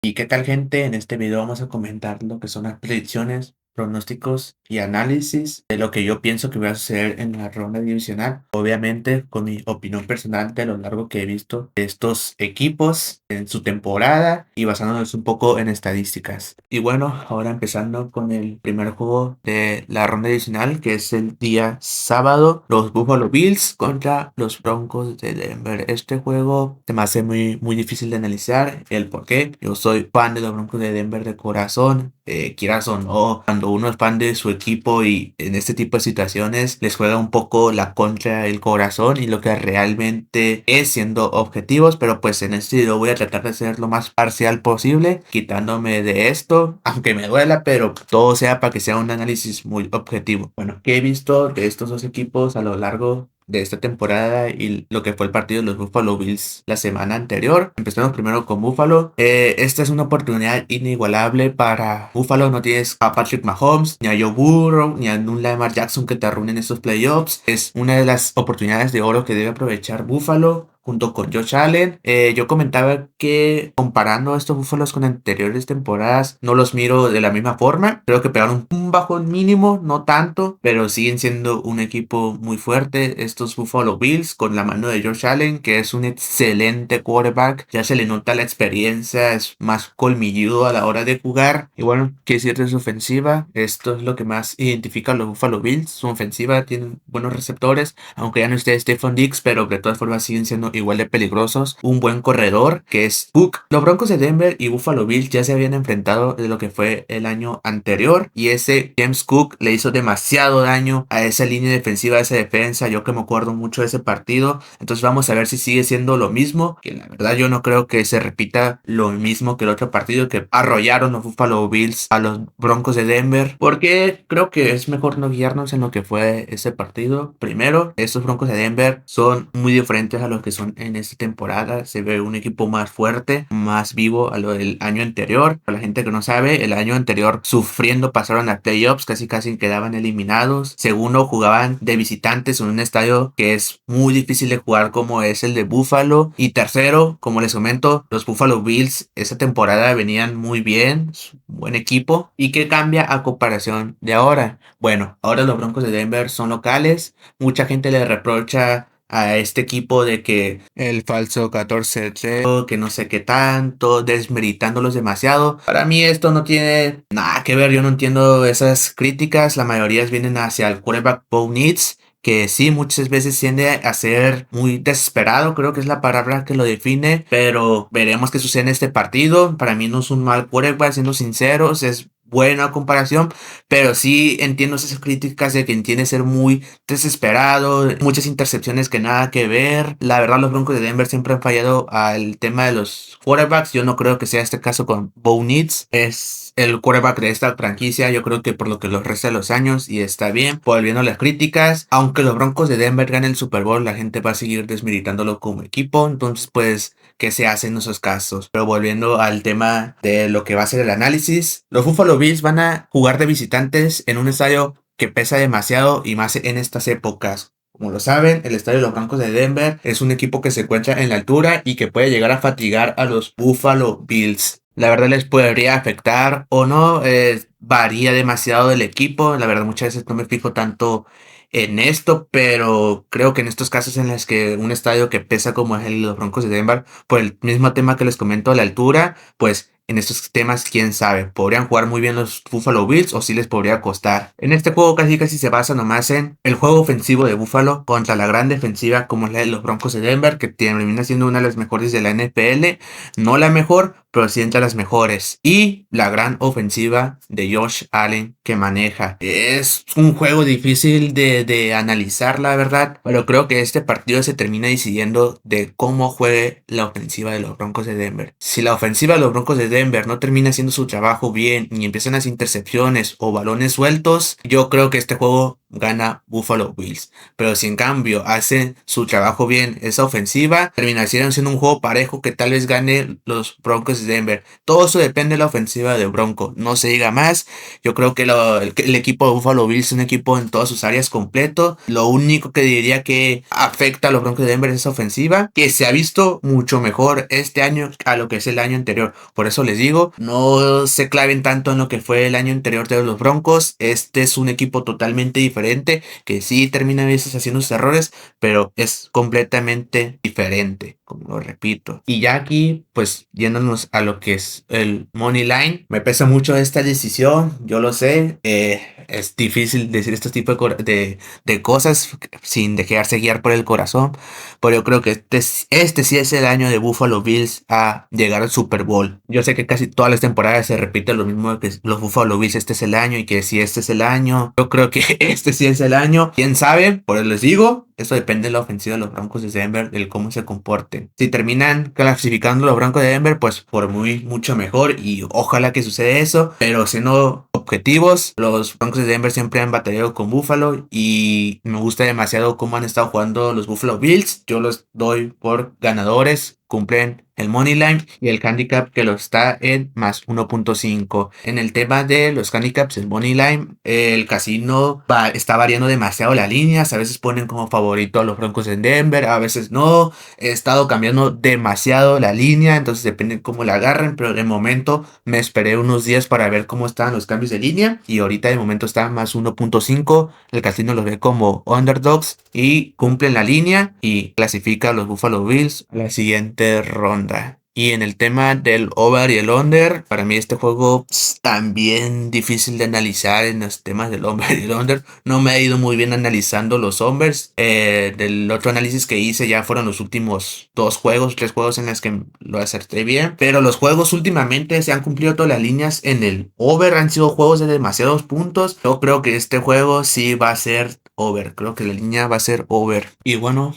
¿Y qué tal, gente? En este video vamos a comentar lo que son las predicciones, pronósticos y análisis de lo que yo pienso que va a suceder en la ronda divisional. Obviamente, con mi opinión personal de lo largo que he visto de estos equipos en su temporada y basándonos un poco en estadísticas. Y bueno, ahora empezando con el primer juego de la ronda divisional, que es el día sábado, los Buffalo Bills contra los Broncos de Denver. Este juego se me hace muy difícil de analizar. El por qué. Yo soy fan de los Broncos de Denver de corazón. Quieras o no, cuando uno es fan de su equipo y en este tipo de situaciones les juega un poco la contra el corazón y lo que realmente es, siendo objetivos, pero pues en este video voy a tratar de ser lo más parcial posible, quitándome de esto, aunque me duela, pero todo sea para que sea un análisis muy objetivo. Bueno, ¿qué he visto de estos dos equipos a lo largo de esta temporada y lo que fue el partido de los Buffalo Bills la semana anterior? Empezamos primero con Buffalo. Esta es una oportunidad inigualable para Buffalo. No tienes a Patrick Mahomes, ni a Joe Burrow, ni a un Lamar Jackson que te arruinen estos playoffs. Es una de las oportunidades de oro que debe aprovechar Buffalo junto con Josh Allen. Yo comentaba que comparando estos Búfalos con anteriores temporadas, no los miro de la misma forma. Creo que pegaron un bajo mínimo, no tanto, pero siguen siendo un equipo muy fuerte. Estos Buffalo Bills, con la mano de Josh Allen, que es un excelente quarterback, ya se le nota la experiencia, es más colmilludo a la hora de jugar. Y bueno, qué decir de su ofensiva, esto es lo que más identifica a los Buffalo Bills. Su ofensiva tiene buenos receptores, aunque ya no esté Stephon Diggs, pero de todas formas siguen siendo igual de peligrosos. Un buen corredor que es Cook. Los Broncos de Denver y Buffalo Bills ya se habían enfrentado de lo que fue el año anterior y ese James Cook le hizo demasiado daño a esa línea defensiva, a esa defensa. Yo que me acuerdo mucho de ese partido, entonces vamos a ver si sigue siendo lo mismo, que la verdad yo no creo que se repita lo mismo que el otro partido que arrollaron los Buffalo Bills a los Broncos de Denver, porque creo que es mejor no guiarnos en lo que fue ese partido. Primero, estos Broncos de Denver son muy diferentes a los que son en esta temporada. Se ve un equipo más fuerte, más vivo a lo del año anterior. Para la gente que no sabe, el año anterior sufriendo pasaron a playoffs, casi quedaban eliminados. Segundo, jugaban de visitantes en un estadio que es muy difícil de jugar como es el de Buffalo. Y tercero, como les comento, los Buffalo Bills esa temporada venían muy bien, es un buen equipo. ¿Y qué cambia a comparación de ahora? Bueno, ahora los Broncos de Denver son locales. Mucha gente le reprocha a este equipo de que el falso 14-3, que no sé qué tanto, desmeritándolos demasiado. Para mí esto no tiene nada que ver, yo no entiendo esas críticas, la mayoría vienen hacia el quarterback Bo Nix, que sí, muchas veces tiende a ser muy desesperado, creo que es la palabra que lo define, pero veremos qué sucede en este partido. Para mí no es un mal quarterback, siendo sinceros, es buena comparación, pero sí entiendo esas críticas de que entiende ser muy desesperado, muchas intercepciones que nada que ver. La verdad, los Broncos de Denver siempre han fallado al tema de los quarterbacks. Yo no creo que sea este caso con Bo Nix. Es el quarterback de esta franquicia. Yo creo que por lo que los resta de los años y está bien. Volviendo a las críticas, aunque los Broncos de Denver ganen el Super Bowl, la gente va a seguir desmilitándolo como equipo. Entonces, pues, ¿qué se hace en esos casos? Pero volviendo al tema de lo que va a ser el análisis, los Buffalo Bills van a jugar de visitantes en un estadio que pesa demasiado y más en estas épocas. Como lo saben, el estadio de los Broncos de Denver es un equipo que se encuentra en la altura y que puede llegar a fatigar a los Buffalo Bills. La verdad les podría afectar o no, varía demasiado del equipo. La verdad muchas veces no me fijo tanto en esto, pero creo que en estos casos en los que un estadio que pesa como es el de los Broncos de Denver, por el mismo tema que les comento, la altura, pues en estos temas, quién sabe, podrían jugar muy bien los Buffalo Bills o sí les podría costar. En este juego casi se basa nomás en el juego ofensivo de Buffalo contra la gran defensiva como es la de los Broncos de Denver, que termina siendo una de las mejores de la NFL, no la mejor, pero sí entre las mejores. Y la gran ofensiva de Josh Allen que maneja. Es un juego difícil de analizar, la verdad, pero creo que este partido se termina decidiendo de cómo juegue la ofensiva de los Broncos de Denver. Si la ofensiva de los Broncos de Denver no termina haciendo su trabajo bien y empiezan las intercepciones o balones sueltos, yo creo que este juego gana Buffalo Bills. Pero si en cambio hacen su trabajo bien esa ofensiva, terminarían siendo un juego parejo que tal vez gane los Broncos de Denver. Todo eso depende de la ofensiva de Bronco. No se diga más. Yo creo que el equipo de Buffalo Bills es un equipo en todas sus áreas completo. Lo único que diría que afecta a los Broncos de Denver es esa ofensiva, que se ha visto mucho mejor este año a lo que es el año anterior. Por eso les digo, no se claven tanto en lo que fue el año anterior de los Broncos. Este es un equipo totalmente diferente, que sí termina a veces haciendo sus errores, pero es completamente diferente, como lo repito. Y ya aquí, pues yéndonos a lo que es el Money Line, me pesa mucho esta decisión, yo lo sé. Es difícil decir este tipo de cosas sin dejarse guiar por el corazón, pero yo creo que este sí es el año de Buffalo Bills a llegar al Super Bowl. Yo sé que casi todas las temporadas se repite lo mismo, de que los Buffalo Bills este es el año, y que si este es el año, yo creo que este sí es el año. ¿Quién sabe? Por eso les digo, eso depende de la ofensiva de los Broncos de Denver, del cómo se comporten. Si terminan clasificando los Broncos de Denver, pues por mucho mejor, y ojalá que suceda eso. Pero siendo objetivos, los Broncos de Denver siempre han batallado con Buffalo, y me gusta demasiado cómo han estado jugando los Buffalo Bills. Yo los doy por ganadores. Cumplen el money line y el handicap, que lo está en más 1.5. En el tema de los handicaps, el money line, el casino está variando demasiado las líneas. A veces ponen como favorito a los Broncos en Denver, a veces no. He estado cambiando demasiado la línea, entonces depende cómo la agarren. Pero de momento me esperé unos días para ver cómo estaban los cambios de línea, y ahorita de momento está más 1.5. El casino los ve como underdogs y cumplen la línea y clasifica a los Buffalo Bills a la siguiente ronda. Y en el tema del over y el under, para mí este juego es también difícil de analizar en los temas del over y el under. No me ha ido muy bien analizando los overs. Del otro análisis que hice ya fueron los últimos 3 juegos en los que lo acerté bien. Pero los juegos últimamente se han cumplido todas las líneas en el over. Han sido juegos de demasiados puntos. Yo creo que este juego sí va a ser over. Creo que la línea va a ser over. Y bueno,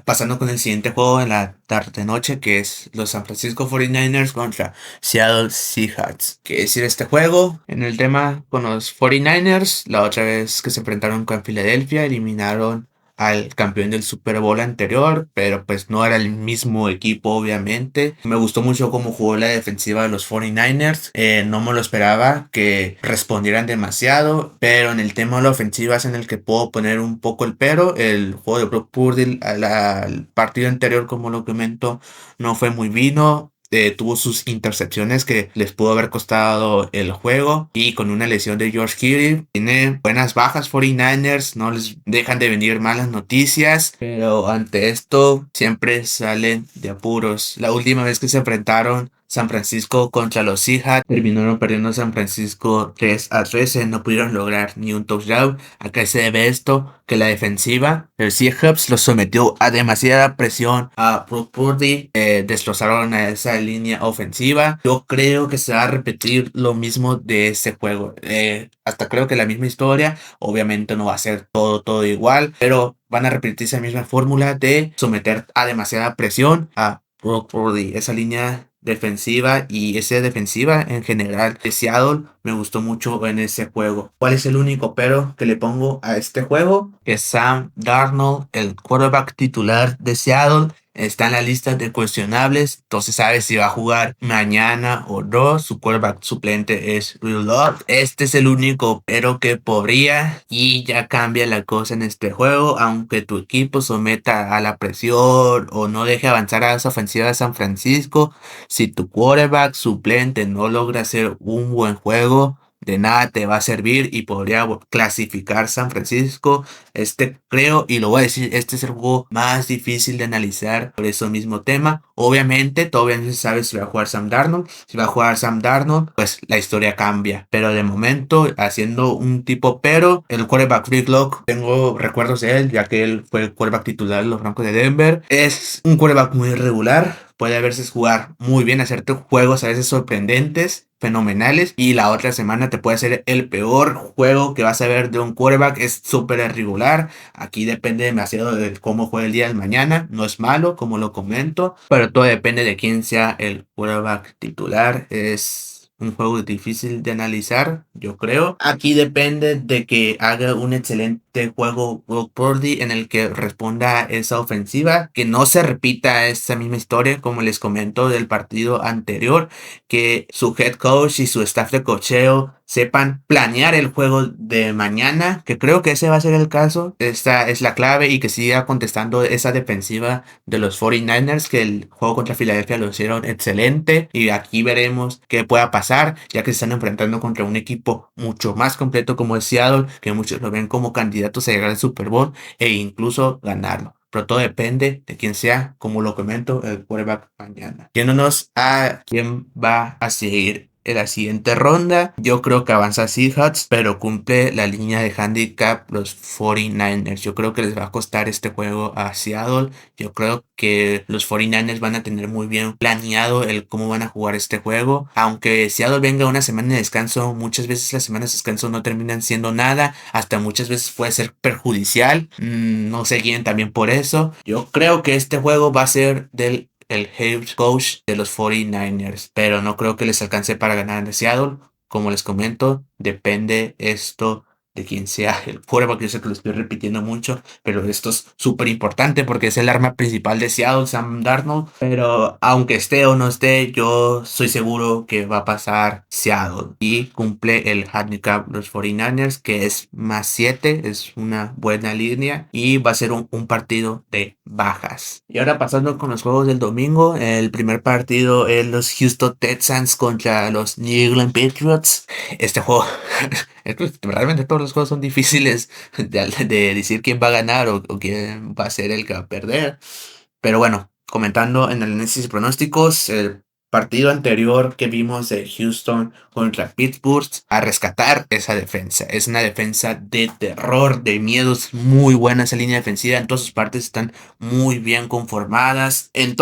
pasando con el siguiente juego en la tarde-noche, que es los San Francisco 49ers contra Seattle Seahawks. ¿Qué decir este juego? En el tema con los 49ers, la otra vez que se enfrentaron con Filadelfia, eliminaron al campeón del Super Bowl anterior, pero pues no era el mismo equipo, obviamente. Me gustó mucho cómo jugó la defensiva de los 49ers. No me lo esperaba que respondieran demasiado, pero en el tema de la ofensiva es en el que puedo poner un poco el pero. El juego de Brock Purdy al partido anterior, como lo comento, no fue muy vino. Tuvo sus intercepciones que les pudo haber costado el juego, y con una lesión de George Kittle tiene buenas bajas 49ers, no les dejan de venir malas noticias, pero ante esto siempre salen de apuros. La última vez que se enfrentaron San Francisco contra los Seahawks, terminaron perdiendo San Francisco 3-13, no pudieron lograr ni un touchdown. ¿A qué se debe esto? Que la defensiva del Seahawks los sometió a demasiada presión a Brock Purdy, destrozaron a esa línea ofensiva. Yo creo que se va a repetir lo mismo de ese juego. Hasta creo que la misma historia, obviamente no va a ser todo igual, pero van a repetir esa misma fórmula de someter a demasiada presión a Brock Purdy. Esa línea defensiva y esa defensiva en general de Seattle me gustó mucho en ese juego. ¿Cuál es el único pero que le pongo a este juego? Que Sam Darnold, el quarterback titular de Seattle, está en la lista de cuestionables. Entonces sabe si va a jugar mañana o no. Su quarterback suplente es Drew Lock. Este es el único pero que podría, y ya cambia la cosa en este juego. Aunque tu equipo someta a la presión o no deje avanzar a esa ofensiva de San Francisco, si tu quarterback suplente no logra hacer un buen juego, de nada te va a servir y podría clasificar San Francisco. Creo, y lo voy a decir, este es el juego más difícil de analizar por ese mismo tema. Obviamente todavía no se sabe si va a jugar Sam Darnold. Si va a jugar Sam Darnold, pues la historia cambia. Pero de momento, haciendo un tipo pero, el quarterback Drew Lock, tengo recuerdos de él, ya que él fue el quarterback titular de los Broncos de Denver. Es un quarterback muy irregular. Puede a veces jugar muy bien, hacerte juegos a veces sorprendentes, fenomenales, y la otra semana te puede hacer el peor juego que vas a ver de un quarterback. Es súper irregular. Aquí depende demasiado de cómo juegue el día de mañana. No es malo, como lo comento, pero todo depende de quién sea el quarterback titular. Es un juego difícil de analizar, yo creo. Aquí depende de que haga un excelente este juego Brock Purdy en el que responda a esa ofensiva, que no se repita esa misma historia como les comento del partido anterior, que su head coach y su staff de cocheo sepan planear el juego de mañana, que creo que ese va a ser el caso. Esta es la clave y que siga contestando esa defensiva de los 49ers, que el juego contra Filadelfia lo hicieron excelente y aquí veremos qué pueda pasar, ya que se están enfrentando contra un equipo mucho más completo como es Seattle, que muchos lo ven como candidatos a llegar al Super Bowl e incluso ganarlo. Pero todo depende de quién sea, como lo comento, el quarterback mañana. Yéndonos a quién va a seguir en la siguiente ronda, yo creo que avanza Seahawks, pero cumple la línea de handicap los 49ers. Yo creo que les va a costar este juego a Seattle. Yo creo que los 49ers van a tener muy bien planeado el cómo van a jugar este juego. Aunque Seattle venga una semana de descanso, muchas veces las semanas de descanso no terminan siendo nada. Hasta muchas veces puede ser perjudicial. No se guíen también por eso. Yo creo que este juego va a ser del el head coach de los 49ers, pero no creo que les alcance para ganar en Seattle. Como les comento, depende esto de quien sea el quarterback. Yo sé que lo estoy repitiendo mucho, pero esto es súper importante porque es el arma principal de Seattle, Sam Darnold. Pero aunque esté o no esté, yo soy seguro que va a pasar Seattle y cumple el handicap los 49ers, que es +7, es una buena línea y va a ser un partido de bajas. Y ahora pasando con los juegos del domingo, el primer partido es los Houston Texans contra los New England Patriots. Este juego realmente todos los juegos son difíciles de decir quién va a ganar o quién va a ser el que va a perder. Pero bueno, comentando en el análisis y pronósticos, el partido anterior que vimos de Houston contra Pittsburgh, a rescatar esa defensa. Es una defensa de terror, de miedos, muy buena esa línea defensiva. En todas sus partes están muy bien conformadas. En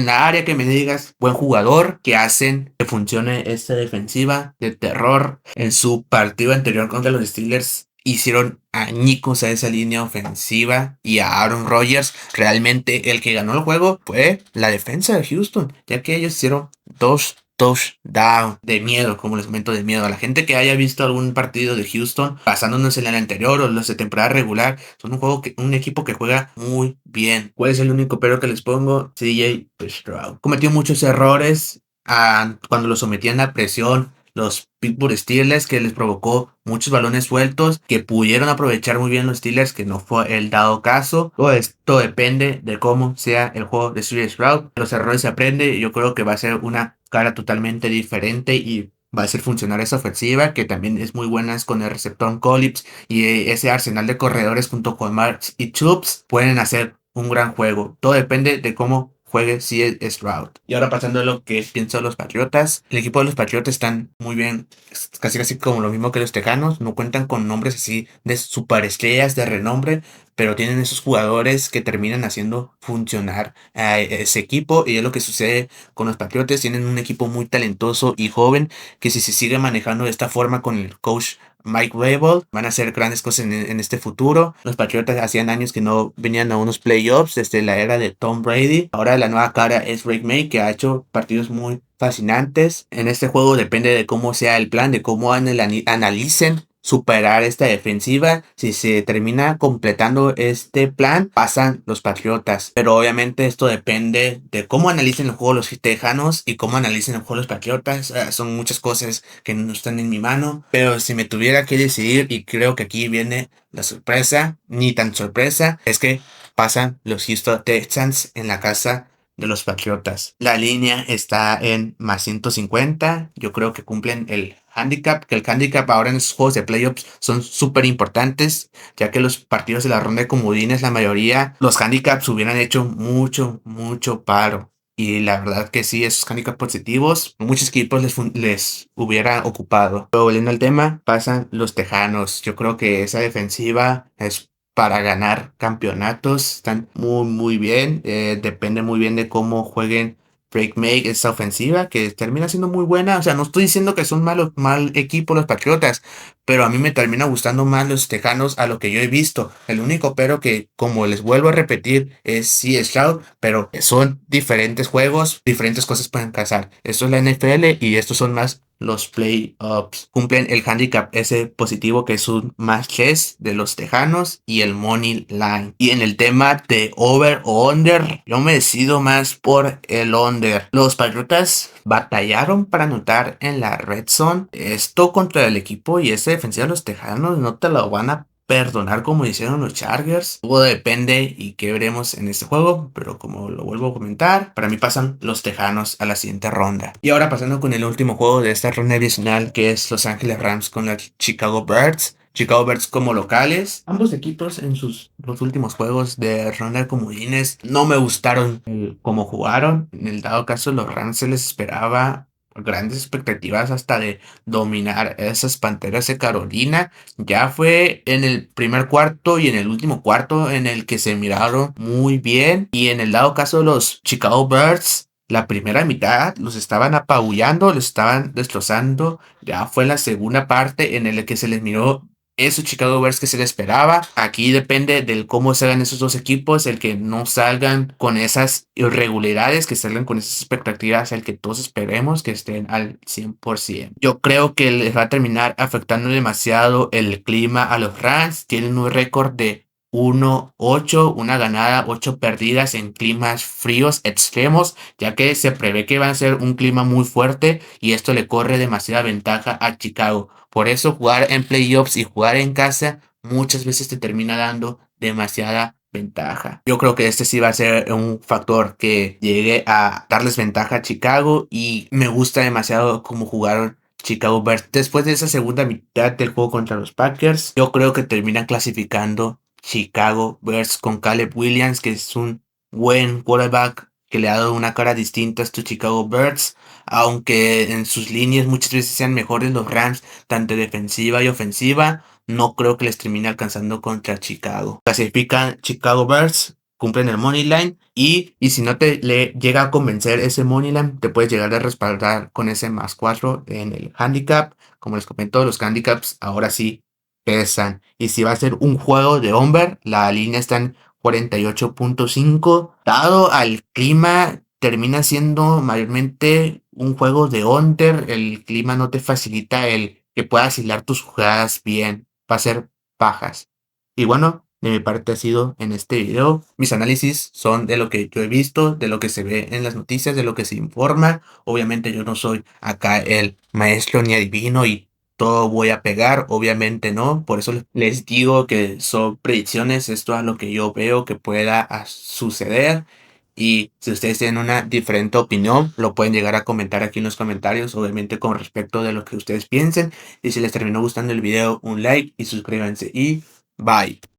la área que me digas, buen jugador, que hacen que funcione esta defensiva de terror. En su partido anterior contra los Steelers, hicieron añicos a esa línea ofensiva y a Aaron Rodgers. Realmente el que ganó el juego fue la defensa de Houston, ya que ellos hicieron dos touchdowns de miedo, como les comento, de miedo. A la gente que haya visto algún partido de Houston, basándonos en el anterior o los de temporada regular, son un equipo que juega muy bien. ¿Cuál es el único pero que les pongo? CJ Stroud cometió muchos errores cuando lo sometían a presión los Pittsburgh Steelers, que les provocó muchos balones sueltos que pudieron aprovechar muy bien los Steelers, que no fue el dado caso. Todo esto depende de cómo sea el juego de CJ Stroud. Los errores se aprende. Yo creo que va a ser una cara totalmente diferente y va a hacer funcionar esa ofensiva, que también es muy buena con el receptor Collins y ese arsenal de corredores junto con Marks y Chubbs pueden hacer un gran juego. Todo depende de cómo juegue CJ Stroud. Y ahora pasando a lo que pienso de los Patriotas. El equipo de los Patriotas están muy bien, casi como lo mismo que los Tejanos. No cuentan con nombres así de superestrellas de renombre, pero tienen esos jugadores que terminan haciendo funcionar a ese equipo. Y es lo que sucede con los Patriotas. Tienen un equipo muy talentoso y joven que, si se sigue manejando de esta forma con el coach Mike Vrabel, van a hacer grandes cosas en este futuro. Los Patriotas hacían años que no venían a unos playoffs desde la era de Tom Brady. Ahora la nueva cara es Drake May, que ha hecho partidos muy fascinantes. En este juego depende de cómo sea el plan, de cómo analicen superar esta defensiva. Si se termina completando este plan, pasan los Patriotas. Pero obviamente esto depende de cómo analicen el juego los Tejanos y cómo analicen el juego los Patriotas. Son muchas cosas que no están en mi mano. Pero si me tuviera que decidir, y creo que aquí viene la sorpresa, ni tan sorpresa, es que pasan los Houston Texans en la casa de los Patriotas. La línea está en +150. Yo creo que cumplen el handicap, que el handicap ahora en esos juegos de playoffs son súper importantes, ya que los partidos de la ronda de comodines, la mayoría, los handicaps hubieran hecho mucho paro. Y la verdad que sí, esos handicaps positivos, muchos equipos les hubiera ocupado. Pero volviendo al tema, pasan los Tejanos. Yo creo que esa defensiva es para ganar campeonatos. Están muy bien. Depende muy bien de cómo jueguen Drake May, esa ofensiva que termina siendo muy buena. O sea, no estoy diciendo que son mal equipo los Patriotas, pero a mí me termina gustando más los Tejanos a lo que yo he visto. El único pero que, como les vuelvo a repetir, es sí Stroud, pero son diferentes juegos, diferentes cosas pueden casar. Esto es la NFL y estos son más los playoffs. Cumplen el handicap ese positivo que es un más 3 de los Tejanos y el money line. Y en el tema de over o under, yo me decido más por el under. Los Patriotas batallaron para anotar en la red zone. Esto contra el equipo y ese defensivo de los Tejanos no te lo van a perdonar como hicieron los Chargers. Todo depende y qué veremos en este juego, pero como lo vuelvo a comentar, para mí pasan los Tejanos a la siguiente ronda. Y ahora pasando con el último juego de esta ronda divisional, que es Los Ángeles Rams con los Chicago Bears. Chicago Bears como locales. Ambos equipos en sus dos últimos juegos de ronda de comodines no me gustaron cómo jugaron. En el dado caso, los Rams se les esperaba grandes expectativas hasta de dominar esas Panteras de Carolina. Ya fue en el primer cuarto y en el último cuarto en el que se miraron muy bien. Y en el dado caso de los Chicago Bears, la primera mitad los estaban apabullando, los estaban destrozando. Ya fue la segunda parte en el que se les miró esos Chicago Bears que se le esperaba. Aquí depende del cómo salgan esos dos equipos, el que no salgan con esas irregularidades, que salgan con esas expectativas, el que todos esperemos que estén al 100%. Yo creo que les va a terminar afectando demasiado el clima a los Rams. Tienen un récord de 1-8, una ganada, 8 perdidas en climas fríos extremos, ya que se prevé que va a ser un clima muy fuerte y esto le corre demasiada ventaja a Chicago. Por eso jugar en playoffs y jugar en casa muchas veces te termina dando demasiada ventaja. Yo creo que este sí va a ser un factor que llegue a darles ventaja a Chicago y me gusta demasiado cómo jugaron Chicago Bears. Después de esa segunda mitad del juego contra los Packers, yo creo que terminan clasificando Chicago Bears con Caleb Williams, que es un buen quarterback que le ha dado una cara distinta a estos Chicago Bears, aunque en sus líneas muchas veces sean mejores los Rams, tanto defensiva y ofensiva. No creo que les termine alcanzando contra Chicago. Clasifican Chicago Bears, cumplen el money line y si no te le llega a convencer ese money line, te puedes llegar a respaldar con ese más 4 en el handicap. Como les comento, los handicaps ahora sí pesan. Y si va a ser un juego de over, la línea está en 48.5. Dado al clima, termina siendo mayormente un juego de under. El clima no te facilita el que puedas hilar tus jugadas bien. Va a ser bajas. Y bueno, de mi parte ha sido en este video. Mis análisis son de lo que yo he visto, de lo que se ve en las noticias, de lo que se informa. Obviamente yo no soy acá el maestro ni adivino y todo voy a pegar, obviamente no. Por eso les digo que son predicciones, esto es lo que yo veo que pueda suceder. Y si ustedes tienen una diferente opinión, lo pueden llegar a comentar aquí en los comentarios, obviamente con respecto de lo que ustedes piensen. Y si les terminó gustando el video, un like y suscríbanse y bye.